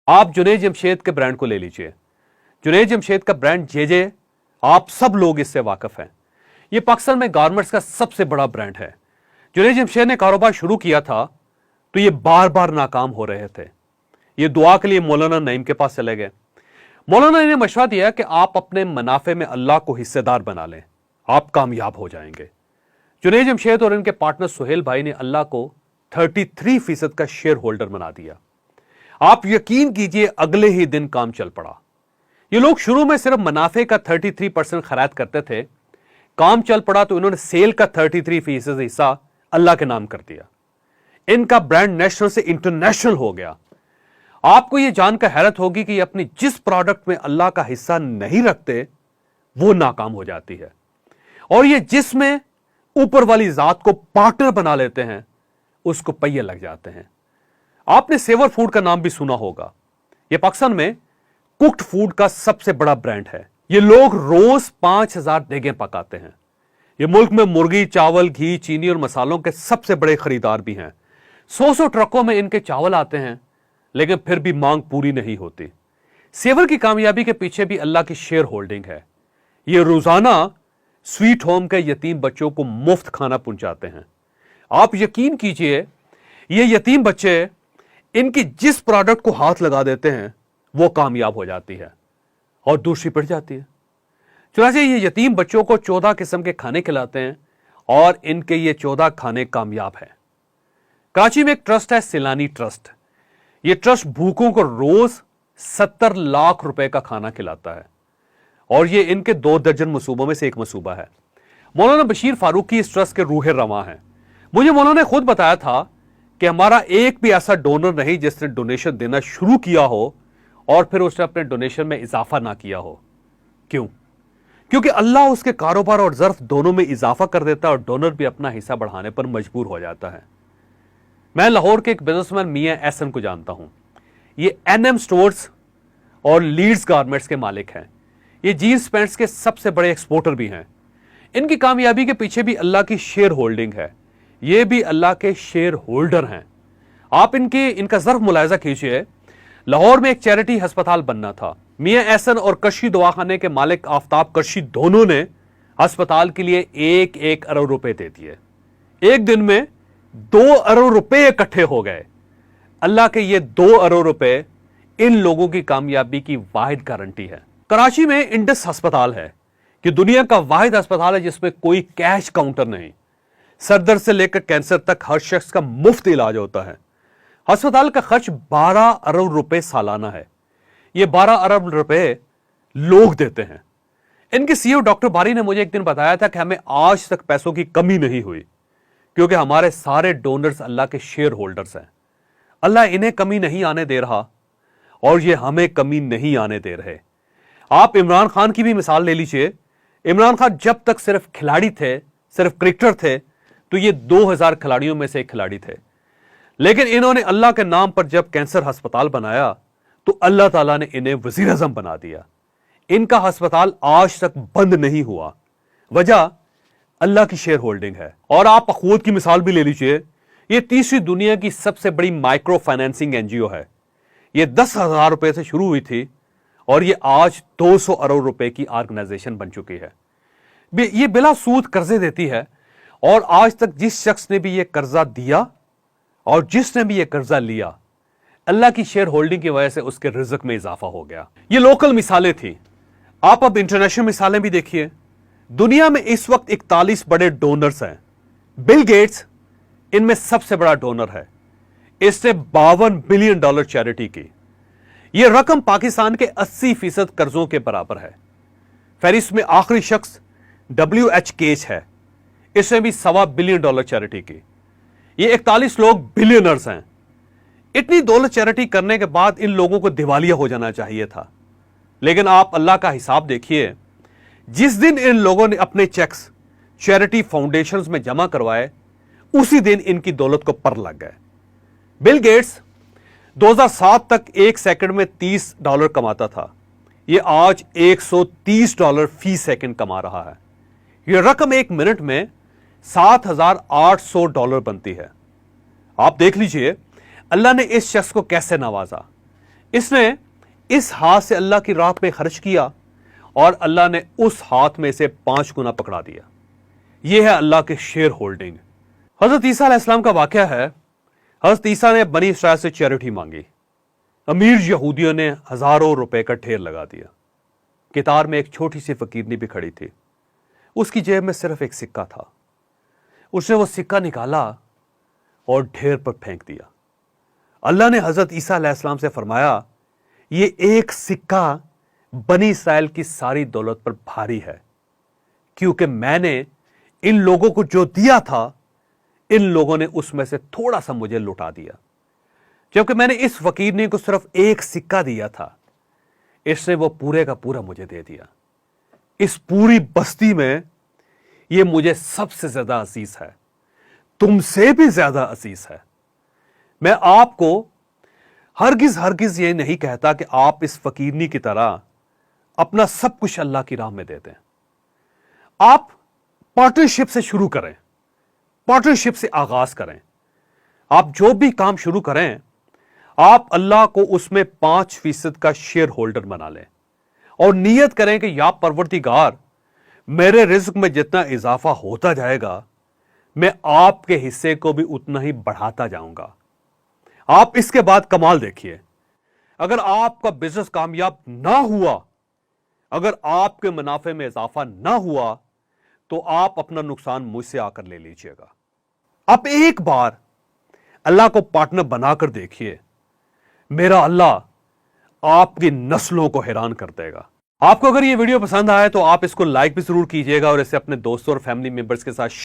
आप जुनैद जमशेद के ब्रांड को ले लीजिए। जुनैद जमशेद का ब्रांड जे, आप सब लोग इससे वाकिफ हैं। यह पाकिस्तान में गारमेंट्स का सबसे बड़ा ब्रांड है। जुनैद जमशेद ने कारोबार शुरू किया था तो ये बार बार नाकाम हो रहे थे। ये दुआ के लिए मौलाना नईम के पास चले गए। मौलाना ने मशवरा दिया कि आप अपने मुनाफे में अल्लाह को हिस्सेदार बना लें, आप कामयाब हो जाएंगे। जुनैद जमशेद और इनके पार्टनर सुहेल भाई ने अल्लाह को 33% का शेयर होल्डर बना दिया। आप यकीन कीजिए अगले ही दिन काम चल पड़ा। ये लोग शुरू में सिर्फ मुनाफे का 33% खैरात करते थे। काम चल पड़ा तो इन्होंने सेल का 33% हिस्सा अल्लाह के नाम कर दिया। इनका ब्रांड नेशनल से इंटरनेशनल हो गया। आपको यह जानकर हैरत होगी कि अपनी जिस प्रोडक्ट में अल्लाह का हिस्सा नहीं रखते वो नाकाम हो जाती है, और ये जिसमें ऊपर वाली जात को पार्टनर बना लेते हैं उसको पहिए लग जाते हैं। आपने सेवर फूड का नाम भी सुना होगा। यह पाकिस्तान में कुक्ड फूड का सबसे बड़ा ब्रांड है। ये लोग रोज 5000 देगें पकाते हैं। ये मुल्क में मुर्गी, चावल, घी, चीनी और मसालों के सबसे बड़े खरीदार भी हैं। 100 ट्रकों में इनके चावल आते हैं, लेकिन फिर भी मांग पूरी नहीं होती। सेवर की कामयाबी के पीछे भी अल्लाह की शेयर होल्डिंग है। ये रोजाना स्वीट होम के यतीम बच्चों को मुफ्त खाना पहुंचाते हैं। आप यकीन कीजिए ये यतीम बच्चे इनकी जिस प्रोडक्ट को हाथ लगा देते हैं वो कामयाब हो जाती है और दूसरी पड़ जाती है। चुनांचे ये यतीम बच्चों को 14 किस्म के खाने खिलाते हैं और इनके ये 14 खाने कामयाब हैं। कराची में एक ट्रस्ट है, सिलानी ट्रस्ट। ये ट्रस्ट भूखों को रोज 70 लाख रुपए का खाना खिलाता है और ये इनके 2 दर्जन मंसूबों में से एक मंसूबा है। मौलाना बशीर फारूकी इस ट्रस्ट के रूह रवां हैं। मुझे मौलाना ने खुद बताया था कि हमारा एक भी ऐसा डोनर नहीं जिसने डोनेशन देना शुरू किया हो और फिर उसने अपने डोनेशन में इजाफा ना किया हो। क्यों? क्योंकि अल्लाह उसके कारोबार और ज़र्फ दोनों में इजाफा कर देता है और डोनर भी अपना हिस्सा बढ़ाने पर मजबूर हो जाता है। मैं लाहौर के एक बिजनेसमैन मियां एहसन को जानता हूं। ये एनएम स्टोर्स और लीड्स गारमेंट्स के मालिक हैं। ये जीन्स पैंट्स के सबसे बड़े एक्सपोर्टर भी हैं। इनकी कामयाबी के पीछे भी अल्लाह की शेयर होल्डिंग है। ये भी अल्लाह के शेयर होल्डर हैं। आप इनका ज़र्फ मुलायजा कीजिए। लाहौर में एक चैरिटी अस्पताल बनना था। मियां एहसन और कशी दवाखाने के मालिक आफ्ताब कशी दोनों ने अस्पताल के लिए 1-1 अरब रुपए दे दिए। एक दिन में 2 अरब रुपए इकट्ठे हो गए। अल्लाह के ये 2 अरब रुपए इन लोगों की कामयाबी की वाहिद गारंटी है। कराची में इंडस अस्पताल है कि दुनिया का वाहिद अस्पताल है जिसमें कोई कैश काउंटर नहीं। सरदर्द से लेकर कैंसर तक हर शख्स का मुफ्त इलाज होता है। अस्पताल का खर्च 12 अरब रुपए सालाना है। ये 12 अरब रुपए लोग देते हैं। इनके सीईओ डॉक्टर बारी ने मुझे एक दिन बताया था कि हमें आज तक पैसों की कमी नहीं हुई, क्योंकि हमारे सारे डोनर्स अल्लाह के शेयर होल्डर्स हैं। अल्लाह इन्हें कमी नहीं आने दे रहा और ये हमें कमी नहीं आने दे रहे। आप इमरान खान की भी मिसाल ले लीजिए। इमरान खान जब तक सिर्फ खिलाड़ी थे, सिर्फ क्रिकेटर थे, तो ये 2000 खिलाड़ियों में से एक खिलाड़ी थे। लेकिन इन्होंने अल्लाह के नाम पर जब कैंसर अस्पताल बनाया तो अल्लाह ताला ने इन्हें वजीर आज़म बना दिया। इनका अस्पताल आज तक बंद नहीं हुआ। वजह अल्लाह की शेयर होल्डिंग है। और आप अखूत की मिसाल भी ले लीजिए। ये तीसरी दुनिया की सबसे बड़ी माइक्रो फाइनेंसिंग एनजीओ है। ये 10,000 रुपए से शुरू हुई थी और ये आज 200 अरब रुपए की ऑर्गेनाइजेशन बन चुकी है। ये बिला सूद कर्जे देती है और आज तक जिस शख्स ने भी ये कर्जा दिया और जिसने भी ये कर्जा लिया, अल्लाह की शेयर होल्डिंग की वजह से उसके रिज़्क में इजाफा हो गया। ये लोकल मिसालें थी। आप अब इंटरनेशनल मिसालें भी देखिए। दुनिया में इस वक्त 41 बड़े डोनर्स हैं। बिल गेट्स इनमें सबसे बड़ा डोनर है। इसने $52 बिलियन चैरिटी की। यह रकम पाकिस्तान के 80% कर्जों के बराबर है। फेरिस में आखिरी शख्स WH केच है। इसने भी $1.25 बिलियन चैरिटी की। ये 41 लोग बिलियनर्स हैं। इतनी दौलत चैरिटी करने के बाद इन लोगों को दिवालिया हो जाना चाहिए था। लेकिन आप अल्लाह का हिसाब देखिए। जिस दिन इन लोगों ने अपने चेक्स चैरिटी फाउंडेशंस में जमा करवाए, उसी दिन इनकी दौलत को पर लग गए। बिल गेट्स 2007 तक 1 सेकंड में $30 कमाता था। यह आज $130 फी सेकंड कमा रहा है। यह रकम 1 मिनट में $7,800 बनती है। आप देख लीजिए अल्लाह ने इस शख्स को कैसे नवाजा। اس نے اس ہاتھ سے اللہ کی راہ پہ خرچ کیا اور اللہ نے اس ہاتھ میں سے 5 گنا پکڑا دیا. یہ ہے اللہ کے شیئر ہولڈنگ. حضرت عیسیٰ علیہ السلام کا واقعہ ہے. حضرت عیسیٰ نے بنی اسرائیل سے چیریٹی مانگی. امیر یہودیوں نے ہزاروں روپے کا ڈھیر لگا دیا. قطار میں ایک چھوٹی سی فقیرنی بھی کھڑی تھی. اس کی جیب میں صرف ایک سکہ تھا. اس نے وہ سکہ نکالا اور ڈھیر پر پھینک دیا. اللہ نے حضرت عیسیٰ علیہ السلام سے فرمایا یہ ایک سکہ بنی اسرائیل کی ساری دولت پر بھاری ہے، کیونکہ میں نے ان لوگوں کو جو دیا تھا ان لوگوں نے اس میں سے تھوڑا سا مجھے لوٹا دیا، جبکہ میں نے اس فقیرنی کو صرف ایک سکہ دیا تھا، اس نے وہ پورے کا پورا مجھے دے دیا. اس پوری بستی میں یہ مجھے سب سے زیادہ عزیز ہے، تم سے بھی زیادہ عزیز ہے. میں آپ کو ہرگز یہ نہیں کہتا کہ آپ اس فقیرنی کی طرح اپنا سب کچھ اللہ کی راہ میں دے دیں. آپ پارٹنرشپ سے شروع کریں، پارٹنرشپ سے آغاز کریں. آپ جو بھی کام شروع کریں آپ اللہ کو اس میں 5% کا شیئر ہولڈر بنا لیں اور نیت کریں کہ یا پروردگار میرے رزق میں جتنا اضافہ ہوتا جائے گا میں آپ کے حصے کو بھی اتنا ہی بڑھاتا جاؤں گا. آپ اس کے بعد کمال دیکھیے. اگر آپ کا بزنس کامیاب نہ ہوا، اگر آپ کے منافع میں اضافہ نہ ہوا تو آپ اپنا نقصان مجھ سے آ کر لے لیجئے گا. آپ ایک بار اللہ کو پارٹنر بنا کر دیکھیے، میرا اللہ آپ کی نسلوں کو حیران کر دے گا. آپ کو اگر یہ ویڈیو پسند آئے تو آپ اس کو لائک بھی ضرور کیجئے گا اور اسے اپنے دوستوں اور فیملی ممبرز کے ساتھ